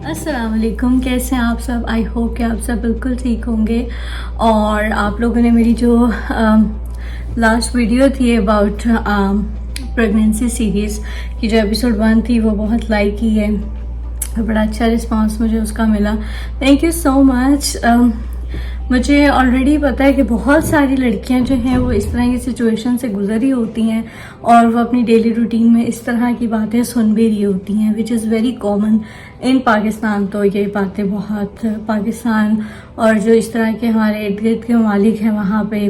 अस्सलाम वालेकुम, कैसे हैं आप सब। आई होप कि आप सब बिल्कुल ठीक होंगे। और आप लोगों ने मेरी जो लास्ट वीडियो थी अबाउट प्रेगनेंसी सीरीज़ की जो एपिसोड 1 थी वो बहुत लाइक की है, बड़ा अच्छा रिस्पांस मुझे उसका मिला। Thank you so much. मुझे ऑलरेडी पता है कि बहुत सारी लड़कियां जो हैं वो इस तरह की सिचुएशन से गुजरी होती हैं और वो अपनी डेली रूटीन में इस तरह की बातें सुन भी रही होती हैं, which is very common in Pakistan. तो ये बातें बहुत पाकिस्तान और जो इस तरह के हमारे इर्द गिर्द के ममालिक हैं वहाँ पे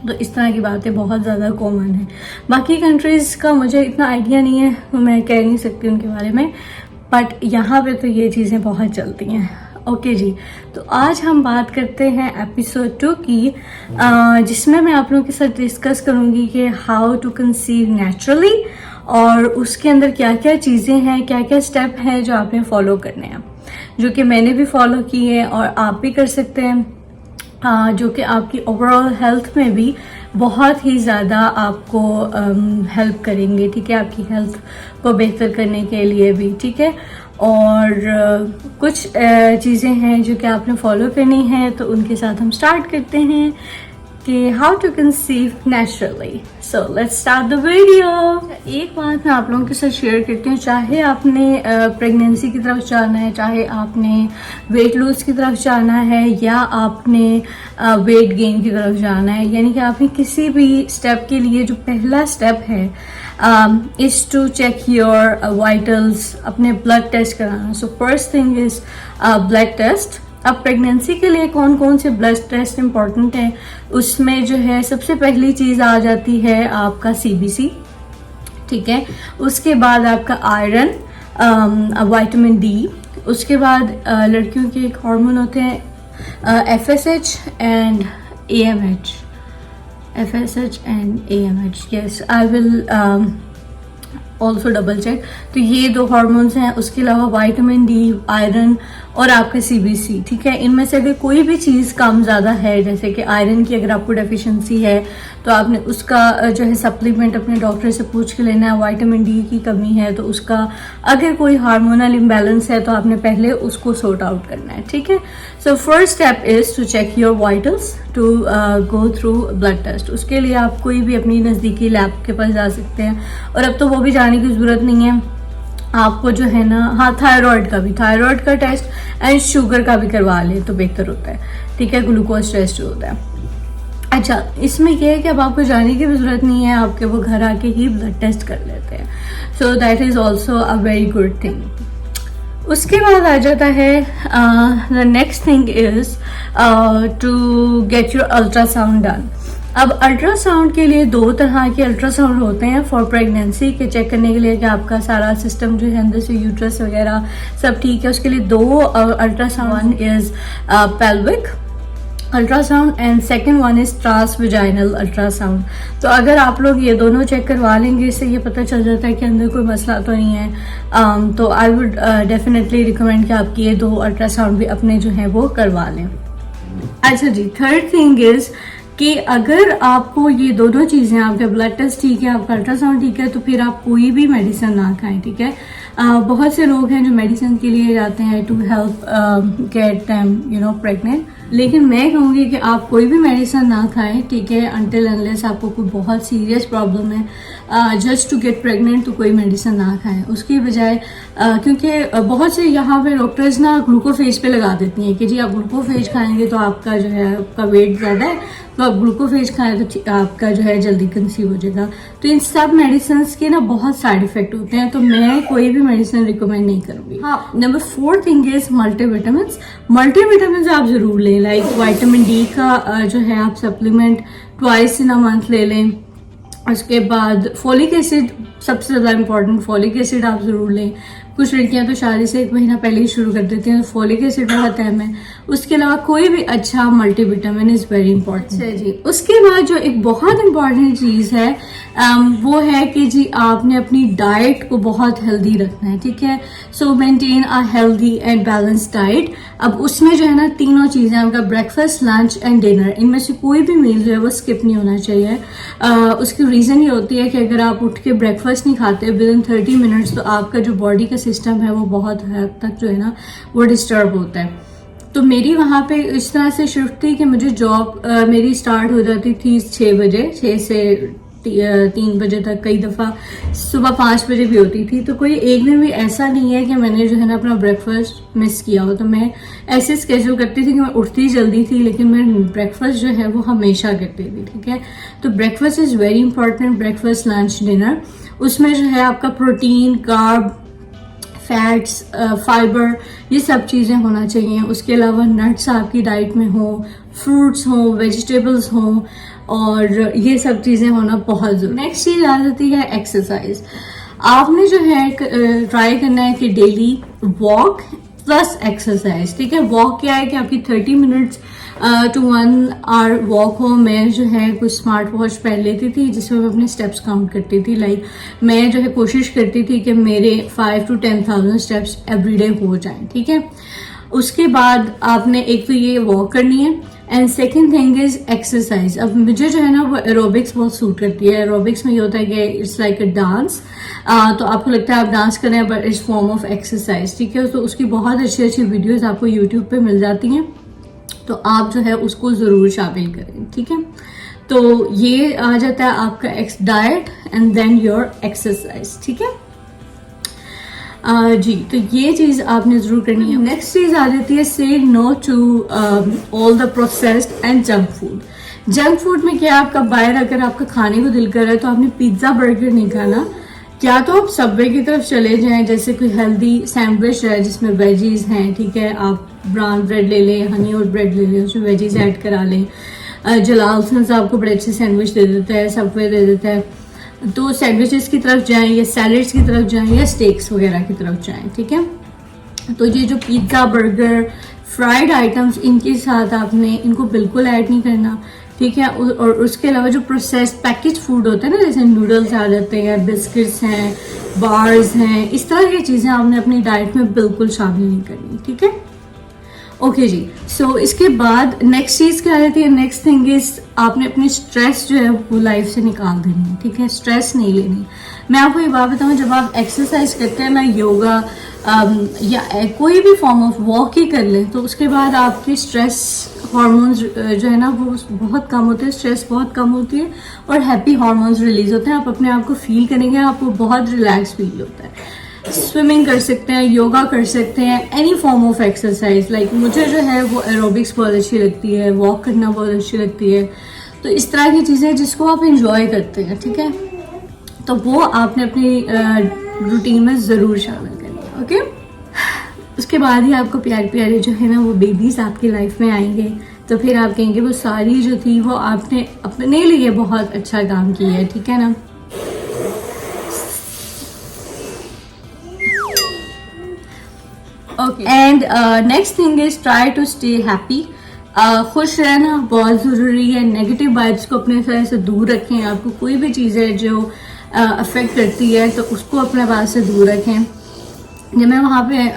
तो इस तरह की बातें बहुत ज़्यादा कॉमन है। बाकी कंट्रीज़ का मुझे इतना आइडिया नहीं है, तो मैं कह नहीं सकती उनके बारे में, बट यहाँ पे तो ये चीज़ें बहुत चलती हैं। ओके जी, तो आज हम बात करते हैं एपिसोड 2 की, जिसमें मैं आप लोगों के साथ डिस्कस करूँगी कि हाउ टू कंसीव नेचुरली और उसके अंदर क्या क्या चीज़ें हैं, क्या क्या स्टेप हैं जो आपने फॉलो करने हैं, जो कि मैंने भी फॉलो किए हैं और आप भी कर सकते हैं, जो कि आपकी ओवरऑल हेल्थ में भी बहुत ही ज़्यादा आपको हेल्प करेंगे। ठीक है, आपकी हेल्थ को बेहतर करने के लिए भी। ठीक है, और कुछ चीज़ें हैं जो कि आपने फॉलो करनी है, तो उनके साथ हम स्टार्ट करते हैं कि how to conceive naturally. So let's start the video. एक बात मैं आप लोगों के साथ शेयर करती हूँ, चाहे आपने प्रेगनेंसी की तरफ जाना है, चाहे आपने वेट लूज की तरफ जाना है, या आपने वेट गेन की तरफ जाना है, यानी कि आपने किसी भी स्टेप के लिए जो पहला स्टेप है is to check your vitals, अपने ब्लड टेस्ट कराना। So first thing is blood test. अब प्रेगनेंसी के लिए कौन कौन से ब्लड टेस्ट इम्पॉर्टेंट है, उसमें जो है सबसे पहली चीज़ आ जाती है आपका CBC। ठीक है, उसके बाद आपका आयरन, विटामिन D, उसके बाद लड़कियों के एक हार्मोन होते हैं FSH and AMH। FSH and AMH, yes, I will also double check. तो ये 2 हार्मोन्स हैं, उसके अलावा विटामिन D, आयरन और आपका CBC। ठीक है, इनमें से अगर कोई भी चीज़ कम ज़्यादा है, जैसे कि आयरन की अगर आपको डेफिशिएंसी है तो आपने उसका जो है सप्लीमेंट अपने डॉक्टर से पूछ के लेना है। विटामिन D की कमी है तो उसका, अगर कोई हार्मोनल इम्बैलेंस है तो आपने पहले उसको सॉर्ट आउट करना है। ठीक है, so first step is to check your vitals, to go through blood test. उसके लिए आप कोई भी अपनी नज़दीकी लैब के पास जा सकते हैं, और अब तो वो भी जाने की ज़रूरत नहीं है आपको, जो है ना, हाँ, थायराइड का टेस्ट एंड शुगर का भी करवा ले तो बेहतर होता है। ठीक है, ग्लूकोज टेस्ट जो होता है। अच्छा, इसमें यह है कि अब आपको जाने की भी ज़रूरत नहीं है, आपके वो घर आके ही ब्लड टेस्ट कर लेते हैं। So that is also a very good thing. उसके बाद आ जाता है the next thing is to get your ultrasound done. अब अल्ट्रासाउंड के लिए 2 तरह के अल्ट्रासाउंड होते हैं फॉर प्रेगनेंसी के चेक करने के लिए कि आपका सारा सिस्टम जो है अंदर से यूट्रस वगैरह सब ठीक है। उसके लिए 2 ultrasound is pelvic ultrasound and second one is transvaginal ultrasound. तो अगर आप लोग ये दोनों चेक करवा लेंगे, इससे ये पता चल जाता है कि अंदर कोई मसला तो नहीं है। तो आई वुड डेफिनेटली रिकमेंड कि आपकी ये 2 अल्ट्रासाउंड भी अपने जो है वो करवा लें। अच्छा जी, थर्ड थिंग इज कि अगर आपको ये दोनों चीज़ें, आपका ब्लड टेस्ट ठीक है, आपका अल्ट्रासाउंड ठीक है, तो फिर आप कोई भी मेडिसिन ना खाएं। ठीक है, बहुत से लोग हैं जो मेडिसिन के लिए जाते हैं to help get them pregnant, लेकिन मैं कहूँगी कि आप कोई भी मेडिसिन ना खाएं। ठीक है, अनटिल अनलेस आपको कोई बहुत सीरियस प्रॉब्लम है जस्ट टू गेट प्रेग्नेंट, तो कोई मेडिसिन ना खाएं। उसकी बजाय क्योंकि बहुत से यहाँ पे डॉक्टर्स ना ग्लूकोफेज पे लगा देती हैं कि जी आप ग्लूकोफेज खाएंगे तो आपका जो है, आपका वेट ज़्यादा है तो आप ग्लूकोफेज खाएं तो आपका जो है जल्दी कंसीव हो जाएगा। तो इन सब मेडिसिन के ना बहुत साइड इफेक्ट होते हैं, तो मैं कोई भी मेडिसिन रिकमेंड नहीं करूँगी। हाँ, नंबर 4 थिंग इज मल्टीविटामिन आप जरूर लें। लाइक विटामिन D का जो है आप supplement twice in a month ले लें। उसके बाद फोलिक एसिड सबसे ज़्यादा इम्पॉर्टेंट, फोलिक एसिड आप ज़रूर लें। कुछ लड़कियां तो शादी से 1 महीना पहले ही शुरू कर देती हैं, तो फोलिक एसिड बहुत अहम है। उसके अलावा कोई भी अच्छा मल्टीविटामिन इज़ वेरी इंपॉर्टेंट है जी। उसके बाद जो एक बहुत इंपॉर्टेंट चीज़ है वो है कि जी आपने अपनी डाइट को बहुत हेल्दी रखना है। ठीक है, सो maintain a healthy and balanced diet. अब उसमें जो है ना 3 चीज़ें, आपका ब्रेकफास्ट, लंच एंड डिनर, इनमें से कोई भी मील जो है वो स्किप नहीं होना चाहिए। उसकी रीज़न ये होती है कि अगर आप उठ के ब्रेकफास्ट नहीं खाते विद इन 30 मिनट्स, तो आपका जो बॉडी का सिस्टम है वो बहुत हद तक जो है ना वो डिस्टर्ब होता है। तो मेरी वहाँ पे इस तरह से शिफ्ट थी कि मुझे जॉब मेरी स्टार्ट हो जाती थी 6 बजे, 6 से 3 बजे तक, कई दफ़ा सुबह 5 बजे भी होती थी। तो कोई एक दिन भी ऐसा नहीं है कि मैंने जो है ना अपना ब्रेकफास्ट मिस किया हो। तो मैं ऐसे स्केड्यूल करती थी कि मैं उठती जल्दी थी, लेकिन मैं ब्रेकफास्ट जो है वो हमेशा करती थी, ठीक है। तो breakfast is very important, breakfast lunch dinner. उसमें जो है आपका प्रोटीन, कार्ब, फैट्स, फाइबर, ये सब चीज़ें होना चाहिए। उसके अलावा नट्स आपकी डाइट में हो, फ्रूट्स हो, वेजिटेबल्स हो, और ये सब चीज़ें होना बहुत जरूरी। नेक्स्ट चीज़ आ जाती है एक्सरसाइज। आपने जो है ट्राई करना है कि डेली वॉक प्लस एक्सरसाइज, ठीक है। वॉक क्या है कि आपकी 30 मिनट्स टू 1 आवर वॉक हो। मैं जो है कुछ स्मार्ट वॉच पहन लेती थी जिसमें मैं अपने स्टेप्स काउंट करती थी। लाइक मैं जो है कोशिश करती थी कि मेरे 5 to 10,000 स्टेप्स एवरीडे हो जाएं, ठीक है। उसके बाद आपने एक तो ये वॉक करनी है, and second thing is exercise. अब मुझे जो है ना वो एरोबिक्स बहुत सूट करती है। एरोबिक्स में ये होता है कि इट्स लाइक अ डांस, तो आपको लगता है आप डांस कर रहे हैं but it's form of exercise, ठीक है। तो उसकी बहुत अच्छी अच्छी वीडियोस आपको यूट्यूब पे मिल जाती हैं, तो आप जो है उसको ज़रूर शामिल करें, ठीक है। तो ये आ जाता है आपका diet and then your exercise, ठीक है। जी, तो ये चीज़ आपने ज़रूर करनी है। नेक्स्ट चीज़ आ जाती है say no to all the processed and junk food. Junk food में क्या, आपका बाहर अगर आपका खाने को दिल कर रहा है तो आपने पिज्ज़ा बर्गर नहीं खाना। क्या तो आप सबवे की तरफ चले जाएं, जैसे कोई हेल्दी सैंडविच है जिसमें वेजीज हैं, ठीक है। आप ब्राउन ब्रेड ले लें, हनी और ब्रेड ले लें, उसमें वेजीज ऐड करा लें। जलाल आपको बड़े अच्छे सैंडविच दे देता है, सबवे दे देता है। तो सैंडविचेस की तरफ जाएं या सैलड्स की तरफ जाएं या स्टेक्स वगैरह की तरफ जाएं, ठीक है। तो ये जो पिज्ज़ा, बर्गर, फ्राइड आइटम्स, इनके साथ आपने इनको बिल्कुल ऐड नहीं करना, ठीक है। और उसके अलावा जो प्रोसेस्ड पैकेज फूड होते हैं ना, जैसे नूडल्स आ जाते हैं, बिस्किट्स हैं, बार्स हैं, इस तरह की चीज़ें आपने अपनी डाइट में बिल्कुल शामिल नहीं करनी, ठीक है। ओके जी, सो इसके बाद नेक्स्ट चीज़ क्या रहती है, नेक्स्ट थिंग इज आपने अपनी स्ट्रेस जो है वो लाइफ से निकाल देनी है, ठीक है। स्ट्रेस नहीं लेनी। मैं आपको एक बात बताऊँ, जब आप एक्सरसाइज करते हैं ना, योगा या कोई भी फॉर्म ऑफ वॉक ही कर लें, तो उसके बाद आपकी स्ट्रेस हार्मोन्स जो है ना वो बहुत कम होते हैं, स्ट्रेस बहुत कम होती है और हैप्पी हार्मोन्स रिलीज होते हैं। आप अपने आप को फील करेंगे, आपको बहुत रिलैक्स फील होता है। स्विमिंग कर सकते हैं, योगा कर सकते हैं, any form of exercise. Like मुझे जो है वो एरोबिक्स बहुत अच्छी लगती है, वॉक करना बहुत अच्छी लगती है। तो इस तरह की चीज़ें जिसको आप इंजॉय करते हैं, ठीक है, तो वो आपने अपनी रूटीन में ज़रूर शामिल करनी है, ओके। उसके बाद ही आपको प्यारे प्यारे जो है ना वो बेबीज आपकी लाइफ में आएंगे, तो फिर आप कहेंगे वो सारी जो थी वो आपने अपने लिए बहुत अच्छा काम किया है, ठीक है ना। Okay, and next thing is try to stay happy. खुश रहना बहुत ज़रूरी है। नेगेटिव वाइब्स को अपने तरह से दूर रखें। आपको कोई भी चीज़ है जो अफेक्ट करती है तो उसको अपने पास से दूर रखें। जब मैं वहाँ पे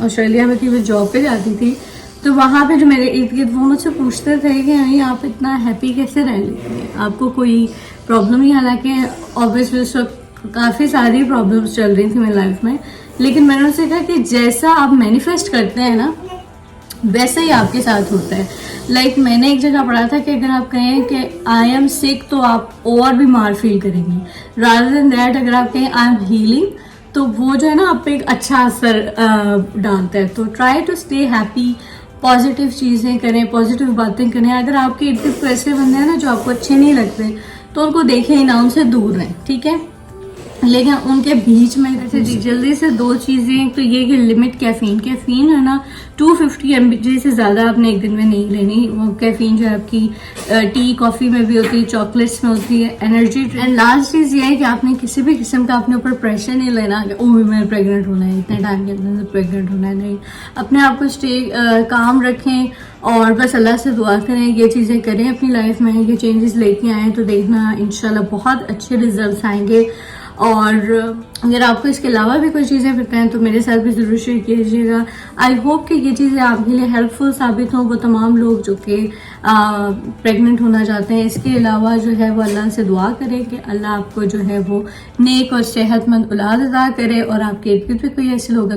ऑस्ट्रेलिया में थी, वो जॉब पे जाती थी, तो वहाँ पे जो मेरे इर्द गिर्द वो मुझसे पूछते थे कि नहीं आप इतना हैप्पी कैसे रह लेती हैं, आपको कोई प्रॉब्लम नहीं। हालांकि ऑब्वियसली उस वक्त काफ़ी सारी प्रॉब्लम्स चल रही थी मेरी लाइफ में, लेकिन मैंने उनसे कहा कि जैसा आप मैनिफेस्ट करते हैं ना वैसा ही आपके साथ होता है। लाइक मैंने एक जगह पढ़ा था कि अगर आप कहें कि आई एम सिक तो आप और बीमार फील करेंगे, रादर देन दैट अगर आप कहें आई एम हीलिंग तो वो जो है ना आप पे एक अच्छा असर डालता है। तो try to stay happy, positive चीज़ें करें, पॉजिटिव बातें करें। अगर आपके इर्द गिर्द ऐसे बंदे हैं ना जो आपको अच्छे नहीं लगते तो उनको देखें ही ना, उनसे दूर रहें, ठीक है। लेकिन उनके बीच में जैसे जल्दी से दो चीज़ें, तो ये कि लिमिट कैफीन है ना 250 mg से ज़्यादा आपने एक दिन में नहीं लेनी। वो कैफीन जो है आपकी टी कॉफ़ी में भी होती है, चॉकलेट्स में होती है, एनर्जी। एंड लास्ट चीज़ ये है कि आपने किसी भी किस्म का अपने ऊपर प्रेशर नहीं लेना कि ओह मैंने प्रेग्नेंट होना है, इतने टाइम के अंदर प्रेग्नेंट होना है। नहीं, अपने आप को काम रखें और बस अल्लाह से दुआ करें, ये चीज़ें करें अपनी लाइफ में, ये चेंजेस लेके आएँ तो देखना इंशाल्लाह बहुत अच्छे रिजल्ट आएंगे। और अगर आपको इसके अलावा भी कोई चीज़ें पता हैं तो मेरे साथ भी ज़रूर शेयर कीजिएगा। आई होप कि ये चीज़ें आपके लिए हेल्पफुल साबित हों, वो तमाम लोग जो कि प्रेग्नेंट होना चाहते हैं। इसके अलावा जो है वो अल्लाह से दुआ करें कि अल्लाह आपको जो है वो नेक और सेहतमंद औलाद अता करे, और आपके इर्द गिर्द भी कोई ऐसे लोग